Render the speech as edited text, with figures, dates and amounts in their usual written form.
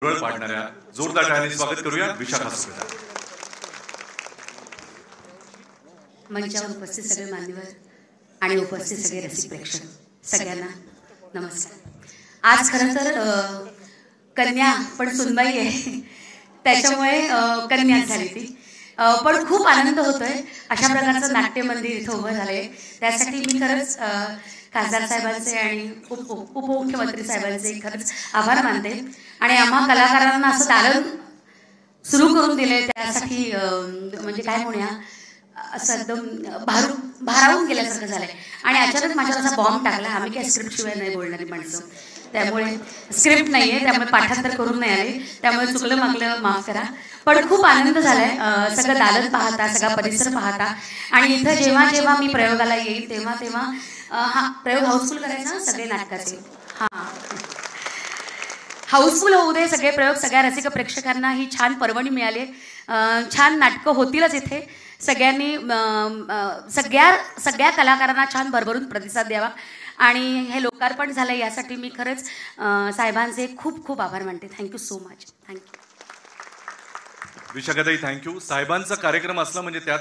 झुरळ पाडणाऱ्या जोरदार टाळ्यांनी स्वागत करूया विशाखा सुभेदार. मंचावर उपस्थित सगळे मान्यवर आणि उपस्थित सगळे रसिक प्रेक्षक सगळ्यांना नमस्कार. आज खरं तर कन्या पण सुनबाई आहे, त्याच्यामुळे कन्या झाली ती. पण खूप आनंद होतोय. अशा प्रकारचं नाट्य मंदिर इथं उभं झालंय, त्यासाठी मी खरंच खासदार साहेबांचे आणि उपमुख्यमंत्री साहेबांचे खरंच आभार मानते. आणि आम्हा कलाकारांना असं दालन सुरू करून दिले त्यासाठी म्हणजे काय म्हणूया, असं एकदम भारावून गेल्यासारखं झालंय. आणि अचानक माझ्यावर असा बॉम्ब टाकला. आम्ही काही स्क्रिप्ट शिवाय नाही बोलणारी माणसं, त्यामुळे स्क्रिप्ट नाहीये, त्यामुळे पाठांतर करून नाही आले, त्यामुळे चुकलं मागलं माफ करा. पण खूप आनंद झालाय सगळं दालन पाहता, सगळा परिसर पाहता. आणि इथं जेव्हा जेव्हा मी प्रयोगाला येईल तेव्हा तेव्हा हा प्रयोग हाऊसफुल करायचा सगळे नाटकाचे. हां, हाऊसफुल होऊ दे सगळे प्रयोग. सगळ्या रसिक प्रेक्षकांना ही छान पर्वणी मिळाली. छान नाटकं होतीलच इथे. सगळ्यांनी सगळ्या कलाकारांना छान भरभरून प्रतिसाद द्यावा. आणि हे लोकार्पण झालं यासाठी मी खरंच साहेबांचे खूप खूप आभार मानते. Thank you so much. थँक्यू विशाखाताई, थँक्यू. साहेबांचा कार्यक्रम असला म्हणजे त्यात